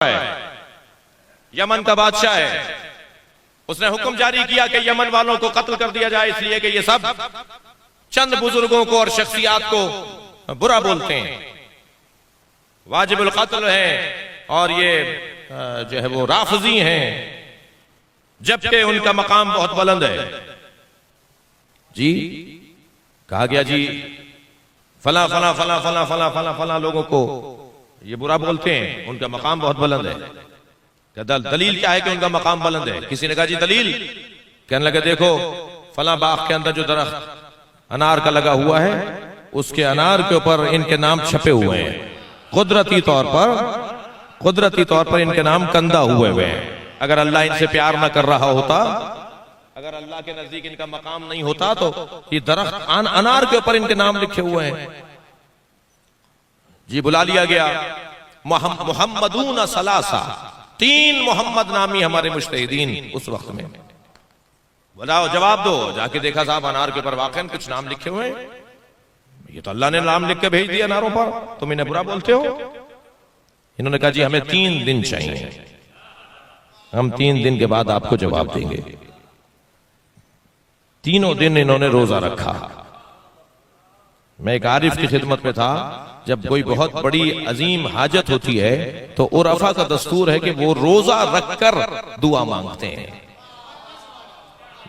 है, यमन का बादशाह है, उसने हुक्म जारी किया कि यमन वालों को कत्ल कर दिया जाए, इसलिए कि ये सब चंद बुजुर्गों को और शख्सियात को बुरा बोलते हैं, वाजिबुल कत्ल है और ये जो है वो राफजी हैं, जबकि उनका मकाम बहुत बुलंद है। जी कहा गया जी फला फला फला फला फला फला फला लोगों को ये बुरा बोलते हैं, उनका मकाम बहुत बुलंद है। दलील क्या है कि उनका मकाम बुलंद है? किसी ने कहा जी दलील, कहने लगे देखो फला बाग के अंदर जो दरख्त अनार का लगा हुआ है उसके अनार के ऊपर इनके नाम छपे हुए हैं, कुदरती तौर पर इनके नाम कंदा हुए हैं। अगर अल्लाह इनसे प्यार ना कर रहा होता, अगर अल्लाह के नजदीक इनका मकाम नहीं होता तो ये दरख्त अनार के ऊपर इनके नाम लिखे हुए हैं। जी बुला लिया गया, मोहम्मदून सलासा, 3 मोहम्मद नामी हमारे मुज्तहिदीन उस वक्त में, बताओ जवाब दो। जाके देखा साहब अनार के ऊपर वाकई कुछ नाम लिखे हुए हैं, ये तो अल्लाह ने नाम लिख के भेज दिया अनारों पर, तुम इन्हें बुरा बोलते हो। इन्होंने कहा जी हमें 3 दिन चाहिए, हम 3 दिन के बाद आपको जवाब देंगे। 3 दिन इन्होंने रोजा रखा। मैं एक आरिफ की खिदमत में था, जब कोई बहुत बड़ी अजीम हाजत होती है तो उरफा का दस्तूर है कि वो रोजा रखकर दुआ मांगते हैं।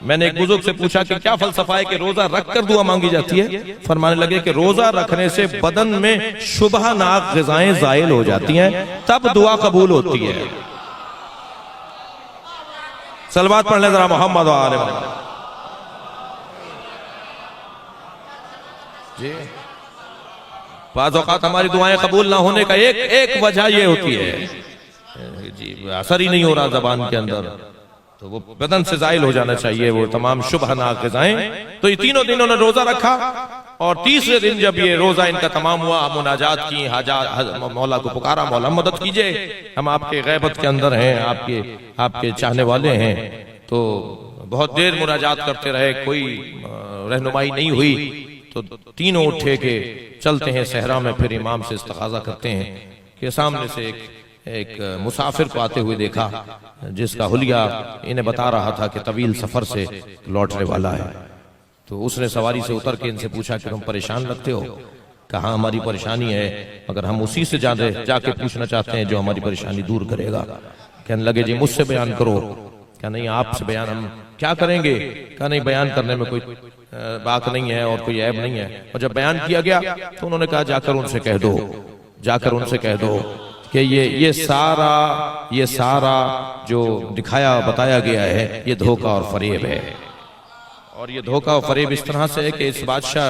मैंने एक बुजुर्ग से पूछा कि क्या फलसफा है कि रोजा रखकर दुआ मांगी जाती है? फरमाने लगे कि रोजा रखने से बदन में शुबहनाक ग़िज़ाएं ज़ाइल हो जाती हैं, तब दुआ कबूल होती है। सलवात पढ़ ले जरा मोहम्मद वाले जी। बाज़ औक़ात हमारी दुआएं कबूल ना होने का एक वजह ये होती है जी, असर ही नहीं हो रहा जबान के अंदर, तो वो बदन से जाइल हो जाना चाहिए वो तमाम शुबहनाक ग़िज़ाएं। तो ये 3 दिन उन्होंने रोजा रखा और तीसरे दिन जब ये रोजा इनका तमाम हुआ, मुनाजात की, हाजा मौला को पुकारा, मौला मदद कीजिए, हम आपके गैबत के अंदर हैं, आपके चाहने वाले हैं। तो बहुत देर मुनाजात करते रहे, कोई रहनुमाई नहीं हुई, तो तीनों उठे के चलते हैं सहरा में, फिर इमाम से इस्तग़ाज़ा करते हैं कि सामने से एक मुसाफिर को आते हुए देखा, जिसका हुलिया इन्हें बता रहा था कि तवील सफर से लौटने वाला है। तो उसने सवारी से उतर के इनसे पूछा कि तुम परेशान लगते हो? कहा हमारी परेशानी है, मगर हम उसी से जाके पूछना चाहते हैं जो हमारी परेशानी दूर करेगा। कहने लगे जी मुझसे बयान करो। क्या नहीं आपसे बयान हम क्या करेंगे? क्या नहीं बयान करने में कोई बात नहीं है और कोई ऐब नहीं है। और जब बयान किया गया तो उन्होंने कहा जाकर उनसे कह दो कि ये सारा जो दिखाया बताया गया है ये धोखा और फरेब है। और ये धोखा और फरेब इस तरह से है कि इस बादशाह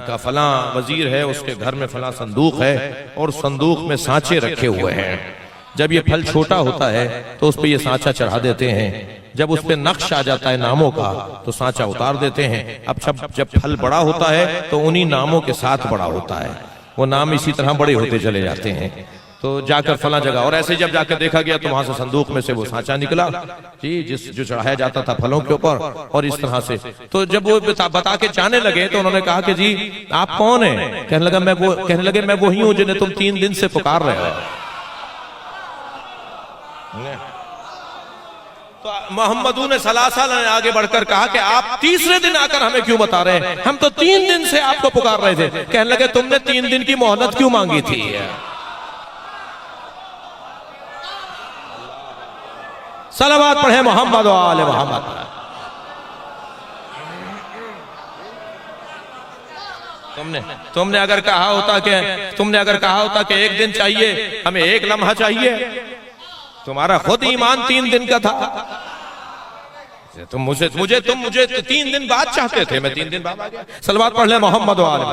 का फलां वजीर है, उसके घर में फलां संदूक है और संदूक में सांचे रखे हुए हैं। जब ये फल छोटा होता है तो उस पर ये सांचा चढ़ा देते हैं, जब उस पर नक्श आ जाता है नामों का तो सांचा उतार देते हैं। अब जब फल बड़ा होता है तो उन्हीं नामों के साथ बड़ा होता है, वो नाम इसी तरह बड़े होते चले जाते हैं। तो जाकर फला जगह, और ऐसे जब जाकर देखा गया तो वहां से संदूक में से वो सांचा निकला जी, जो चढ़ाया जाता था फलों के ऊपर, और इस तरह से। तो जब वो बता के जाने लगे तो उन्होंने कहा कि जी आप कौन हैं? कहने लगे मैं वही हूं जिन्हें तुम 3 दिन से पुकार रहे हो। तो मोहम्मदून सलासा ने आगे बढ़कर कहा कि आप तीसरे दिन आकर हमें क्यों बता रहे हैं? हम तो 3 दिन से आपको पुकार रहे थे। कहने लगे तुमने 3 दिन की मोहलत क्यों मांगी थी? सलावत पढ़े मोहम्मद वाले मोहम्मद। तुमने अगर कहा होता कि 1 दिन चाहिए, हमें 1 लम्हा चाहिए, तुम्हारा खुद ईमान 3 दिन का था। तुम मुझे 3 दिन बाद चाहते थे, मैं 3 दिन बाद आ गया। सलावत पढ़ ले मोहम्मद वाले।